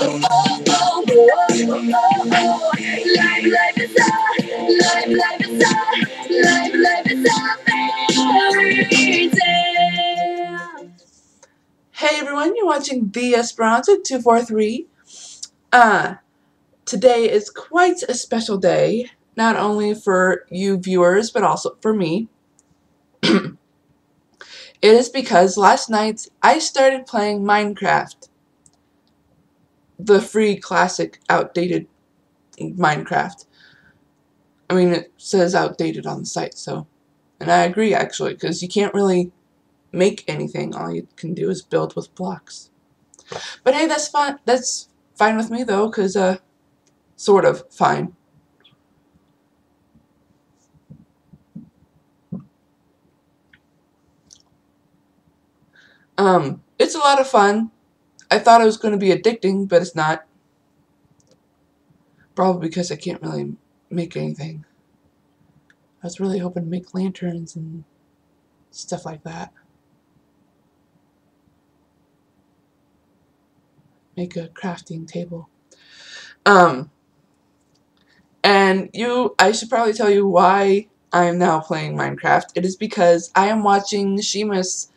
Hey everyone, you're watching The Esperanza 243. Today is quite a special day, not only for you viewers, but also for me. It is because last night I started playing Minecraft. The free, classic, outdated Minecraft. I mean, it says outdated on the site, so... And I agree, actually, because you can't really make anything. All you can do is build with blocks. But hey, that's fine. That's fine with me, though, because, sort of fine. It's a lot of fun. I thought it was going to be addicting, but it's not. Probably because I can't really make anything. I was really hoping to make lanterns and stuff like that. Make a crafting table. And I should probably tell you why I am now playing Minecraft. It is because I am watching Sheamus's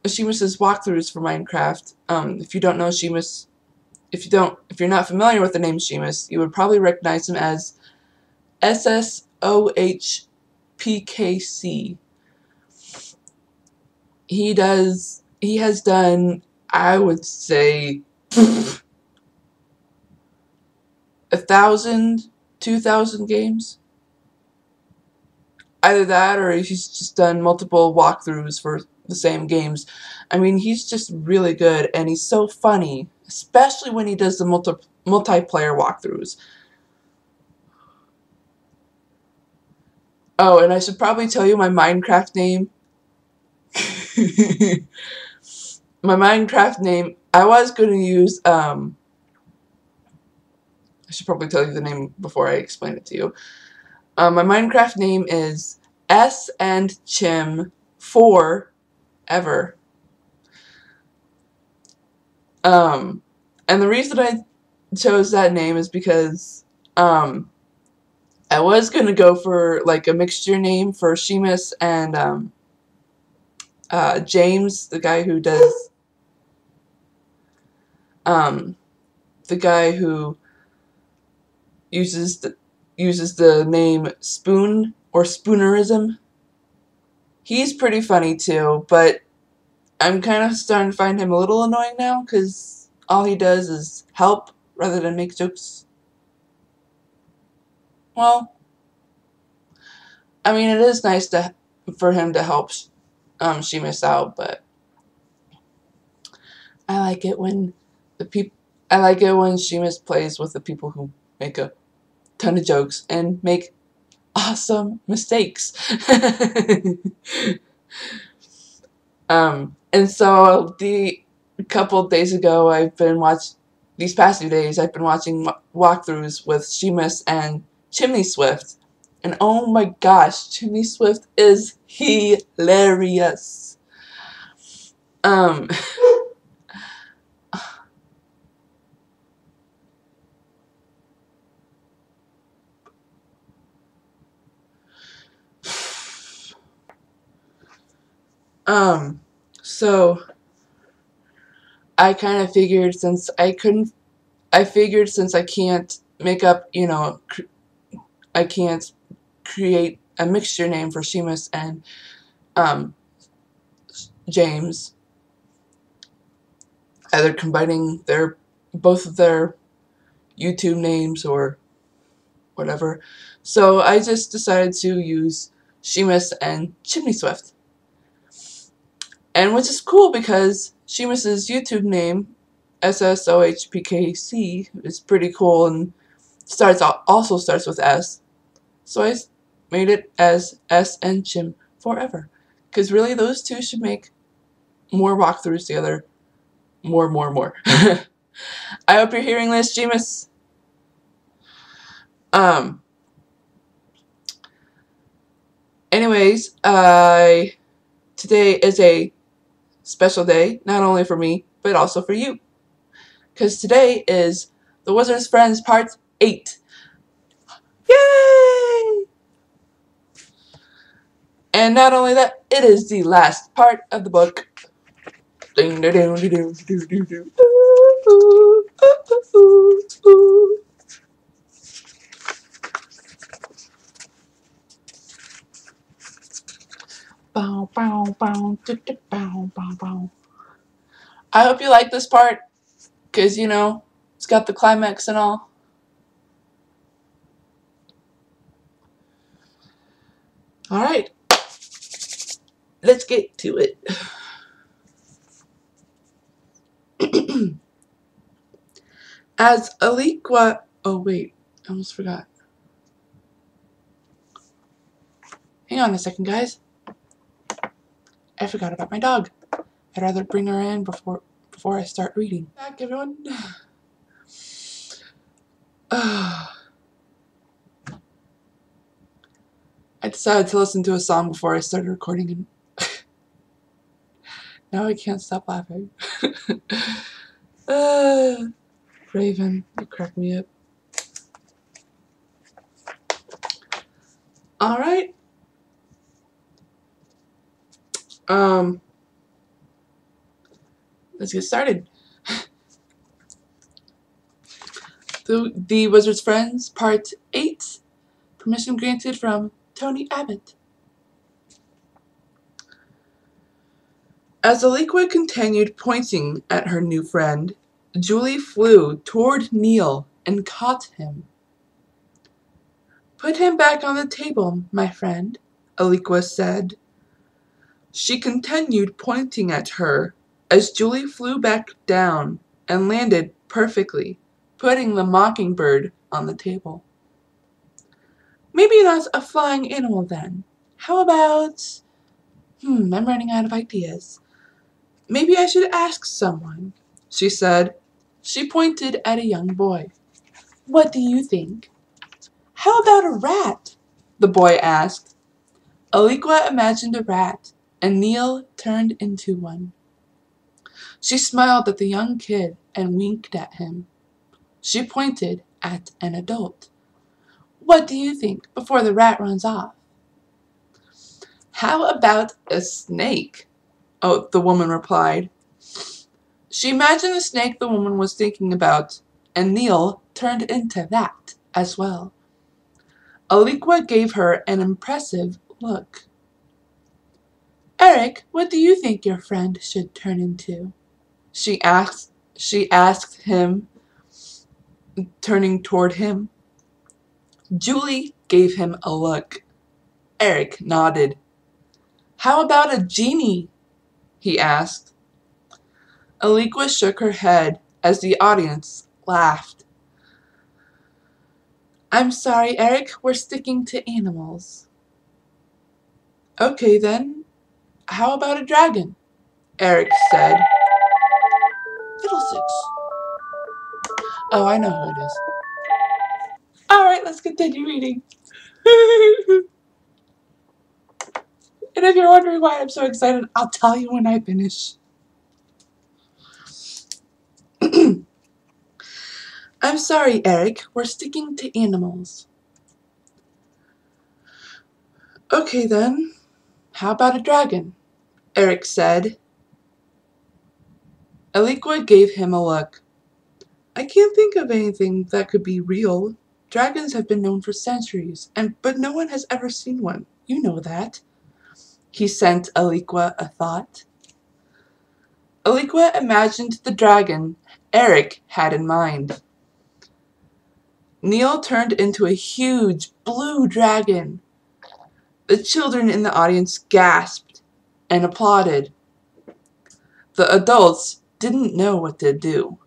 walkthroughs for Minecraft. If you don't know Sheamus, if you're not familiar with the name Sheamus, you would probably recognize him as SSOHPKC. He has done, I would say, 1,000, 2,000 games. Either that, or he's just done multiple walkthroughs for the same games. I mean, he's just really good, and he's so funny, especially when he does the multiplayer walkthroughs. Oh, and I should probably tell you my Minecraft name. My Minecraft name, I was going to use, I should probably tell you the name before I explain it to you. My Minecraft name is S and Chim Forever. And the reason I chose that name is because, I was going to go for, like, a mixture name for Sheamus and, James, the guy who does, the guy who uses the name Spoon or Spoonerism. He's pretty funny too, but I'm kind of starting to find him a little annoying now because all he does is help rather than make jokes. Well, I mean, it is nice for him to help Sheamus out, but I like it when Sheamus plays with the people who make a ton of jokes and make awesome mistakes. And so the couple days ago, these past few days, I've been watching walkthroughs with Sheamus and Chimney Swift. And oh my gosh, Chimney Swift is hilarious. So I kind of figured since I can't make up, I can't create a mixture name for Sheamus and, James, either combining both of their YouTube names or whatever. So I just decided to use Sheamus and Chimney Swift. And which is cool because Sheamus's YouTube name, SSOHPKC, is pretty cool and also starts with S. So I made it as S and Chim Forever. Because really those two should make more walkthroughs together. More. I hope you're hearing this, Sheamus. Anyways, today is a special day, not only for me, but also for you. because today is The Wizard's Friends Part 8. Yay! And not only that, it is the last part of the book. Ding, ding, ding, ding, ding, ding, ding, ding. Ooh, ooh, ooh, ooh. Bow, bow, bow, bow, bow, bow. I hope you like this part, because, you know, it's got the climax and all. Alright, let's get to it. As Aliqua... Oh, wait, I almost forgot. Hang on a second, guys. I forgot about my dog. I'd rather bring her in before I start reading. Back, everyone. I decided to listen to a song before I started recording, and now I can't stop laughing. Raven, you crack me up. Alright. Let's get started. The Wizard's Friends, Part 8. Permission granted from Tony Abbott. As Aliqua continued pointing at her new friend, Julie flew toward Neil and caught him. "Put him back on the table, my friend," Aliqua said. She continued pointing at her as Julie flew back down and landed perfectly, putting the mockingbird on the table. "Maybe not a flying animal then. How about... I'm running out of ideas. Maybe I should ask someone," she said. She pointed at a young boy. "What do you think?" "How about a rat?" the boy asked. Aliqua imagined a rat, and Neil turned into one. She smiled at the young kid and winked at him. She pointed at an adult. "What do you think before the rat runs off?" "How about a snake?" the woman replied. She imagined the snake the woman was thinking about, and Neil turned into that as well. Aliqua gave her an impressive look. "Eric, what do you think your friend should turn into?" She asked him, turning toward him. Julie gave him a look. Eric nodded. "How about a genie?" he asked. Aliqua shook her head as the audience laughed. "I'm sorry, Eric, we're sticking to animals." "Okay then, how about a dragon?" Eric said. "Fiddlesticks. Oh, I know who it is." Alright, let's continue reading. And if you're wondering why I'm so excited, I'll tell you when I finish. "I'm sorry, Eric, we're sticking to animals." "Okay then, how about a dragon?" Eric said. Aliqua gave him a look. "I can't think of anything that could be real. Dragons have been known for centuries, but no one has ever seen one. You know that." He sent Aliqua a thought. Aliqua imagined the dragon Eric had in mind. Neil turned into a huge blue dragon. The children in the audience gasped and applauded. The adults didn't know what to do.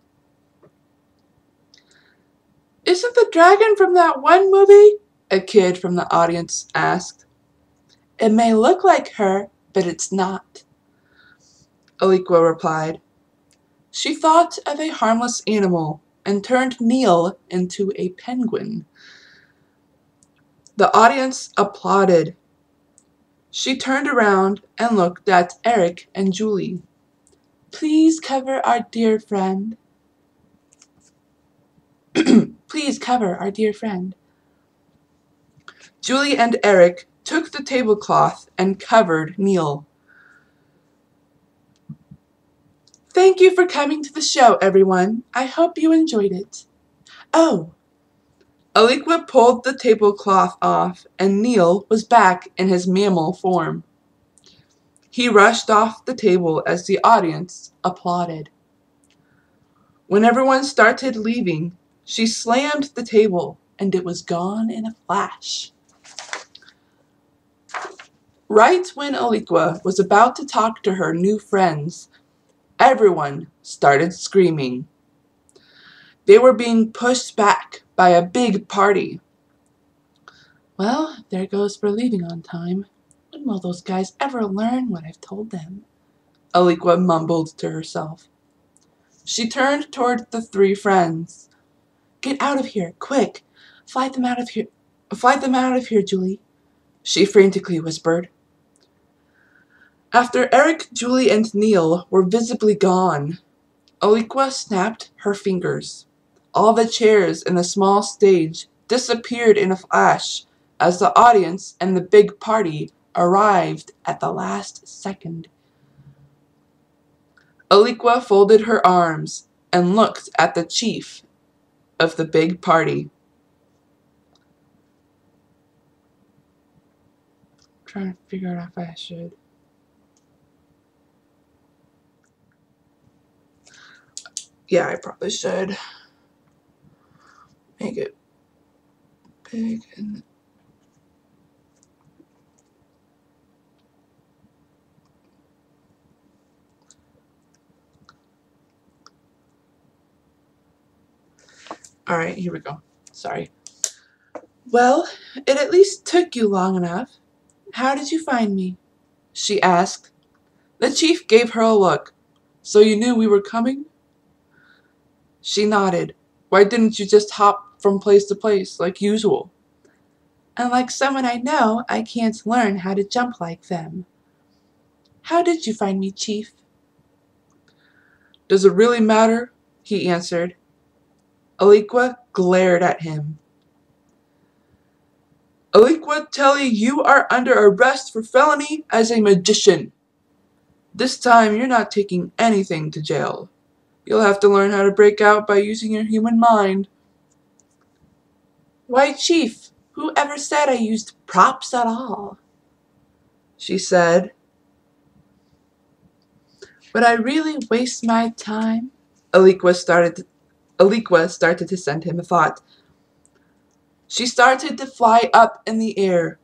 "Isn't the dragon from that one movie?" a kid from the audience asked. "It may look like her, but it's not," Aliqua replied. She thought of a harmless animal and turned Neil into a penguin. The audience applauded. She turned around and looked at Eric and Julie. "Please cover our dear friend." Please cover our dear friend. Julie and Eric took the tablecloth and covered Neil. Thank you for coming to the show, everyone. I hope you enjoyed it. Oh. Aliqua pulled the tablecloth off, and Neil was back in his mammal form. He rushed off the table as the audience applauded. When everyone started leaving, she slammed the table, and it was gone in a flash. Right when Aliqua was about to talk to her new friends, everyone started screaming. They were being pushed back by a big party. Well, there goes for leaving on time. When will those guys ever learn what I've told them? Aliqua mumbled to herself. She turned toward the three friends. Get out of here, quick! Fly them out of here. Fly them out of here, Julie, she frantically whispered. After Eric, Julie, and Neil were visibly gone, Aliqua snapped her fingers. All the chairs in the small stage disappeared in a flash as the audience and the big party arrived at the last second. Aliqua folded her arms and looked at the chief of the big party. I'm trying to figure out if I should. Yeah, I probably should make it big and all right, here we go. Sorry. Well, it at least took you long enough. How did you find me? She asked. The chief gave her a look. So you knew we were coming? She nodded. Why didn't you just hop from place to place like usual? Unlike someone I know, I can't learn how to jump like them. How did you find me, Chief? Does it really matter? He answered. Aliqua glared at him. Aliqua Telly, you are under arrest for felony as a magician. This time you're not taking anything to jail. You'll have to learn how to break out by using your human mind. Why, Chief, who ever said I used props at all? She said. Would I really waste my time? Aliqua started to send him a thought. She started to fly up in the air,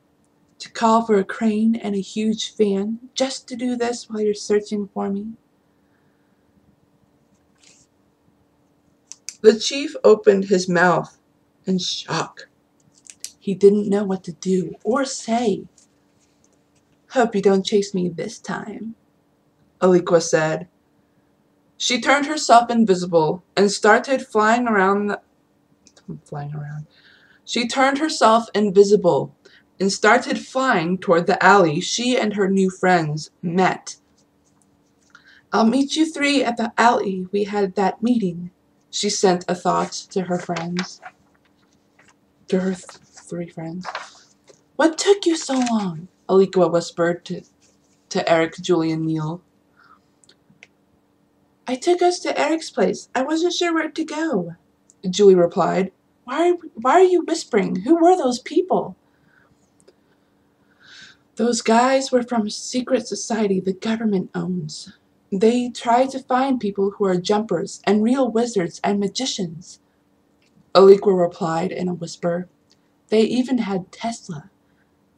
to call for a crane and a huge fan, just to do this while you're searching for me. The chief opened his mouth in shock. He didn't know what to do or say. Hope you don't chase me this time, Aliqua said. She turned herself invisible and started flying around She turned herself invisible and started flying toward the alley she and her new friends met. I'll meet you three at the alley we had that meeting, she sent a thought to her friends. To her three friends. What took you so long? Aliqua whispered to Eric, Julie, and Neil. I took us to Eric's place. I wasn't sure where to go, Julie replied. Why are you whispering? Who were those people? Those guys were from a secret society the government owns. They try to find people who are jumpers and real wizards and magicians, Aliqua replied in a whisper. They even had Tesla.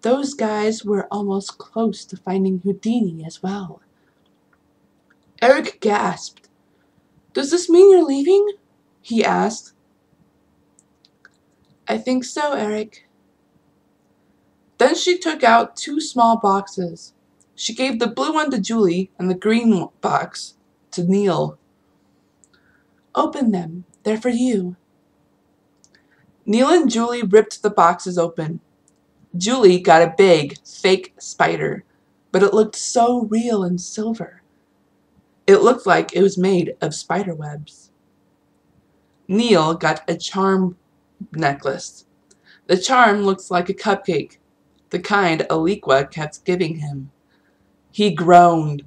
Those guys were almost close to finding Houdini as well. Eric gasped. Does this mean you're leaving? He asked. I think so, Eric. Then she took out 2 small boxes. She gave the blue one to Julie and the green box to Neil. Open them. They're for you. Neil and Julie ripped the boxes open. Julie got a big, fake spider, but it looked so real and silver. It looked like it was made of spider webs. Neil got a charm necklace. The charm looks like a cupcake, the kind Aliqua kept giving him. He groaned.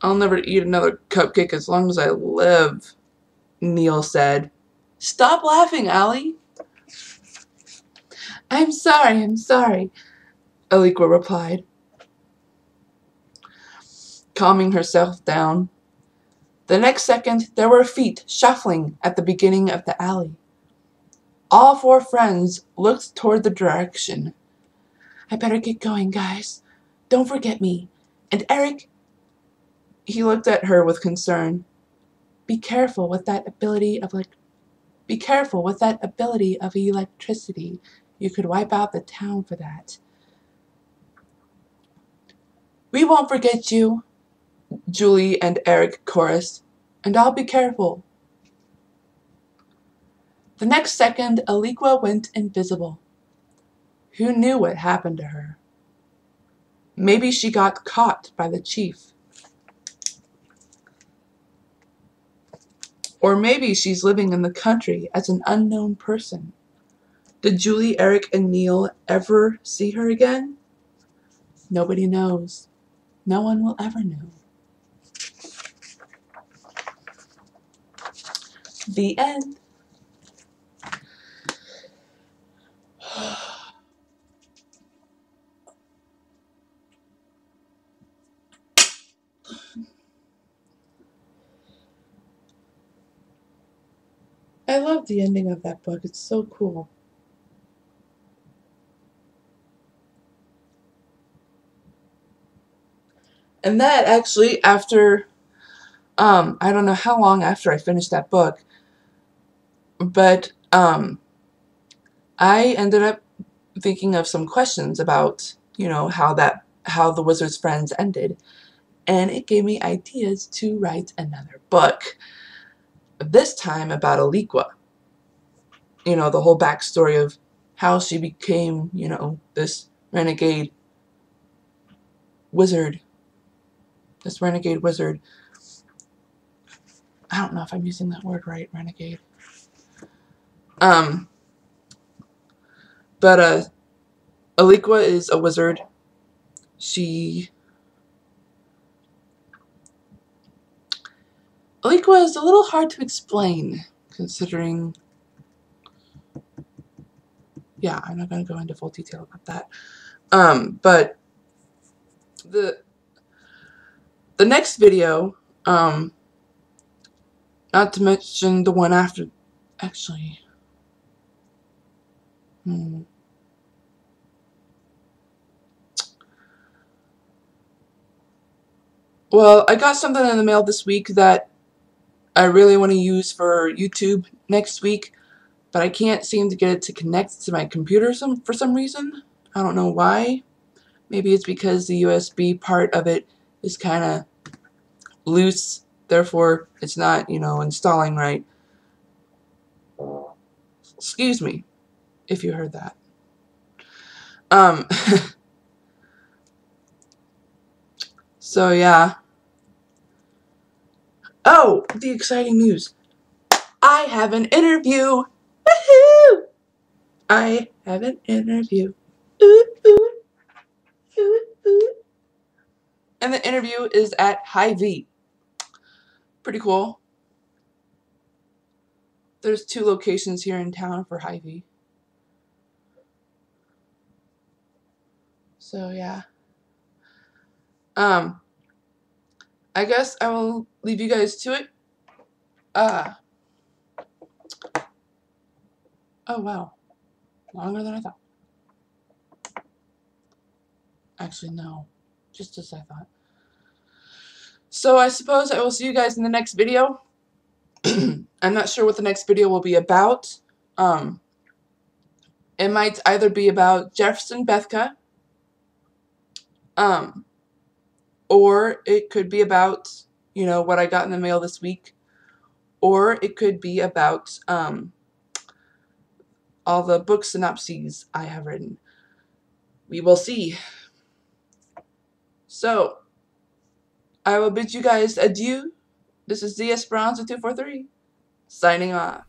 I'll never eat another cupcake as long as I live, Neil said. Stop laughing, Allie. I'm sorry, Aliqua replied, calming herself down. The next second, there were feet shuffling at the beginning of the alley. All four friends looked toward the direction. I better get going, guys. Don't forget me. And Eric, he looked at her with concern. Be careful with that ability of electricity. You could wipe out the town for that. We won't forget you, Julie and Eric chorused, and I'll be careful. The next second, Aliqua went invisible. Who knew what happened to her? Maybe she got caught by the chief. Or maybe she's living in the country as an unknown person. Did Julie, Eric, and Neil ever see her again? Nobody knows. No one will ever know. The end. I love the ending of that book. It's so cool. And that actually, after, I don't know how long after I finished that book, but I ended up thinking of some questions about, you know, how the Wizard's Friends ended, and it gave me ideas to write another book. This time about Aliqua. You know, the whole backstory of how she became, you know, this renegade wizard. This renegade wizard. I don't know if I'm using that word right, renegade. But Aliqua is a wizard. Aliqua is a little hard to explain, considering... Yeah, I'm not going to go into full detail about that. But the next video, not to mention the one after, actually, Well, I got something in the mail this week that I really want to use for YouTube next week, but I can't seem to get it to connect to my computer for some reason. I don't know why. Maybe it's because the USB part of it is kind of loose, therefore it's not, you know, installing right. Excuse me if you heard that. So yeah. Oh, the exciting news. I have an interview. Woohoo! I have an interview. Ooh, ooh, ooh, ooh. And the interview is at Hy-Vee. Pretty cool. There's 2 locations here in town for Hy-Vee. So yeah. I guess I will leave you guys to it. Oh wow. Longer than I thought. Actually, no. Just as I thought. So I suppose I will see you guys in the next video. I'm not sure what the next video will be about. It might either be about Jefferson Bethka, or it could be about, you know, what I got in the mail this week, or it could be about all the book synopses I have written. We will see. So, I will bid you guys adieu. This is the Esperanza 243, signing off.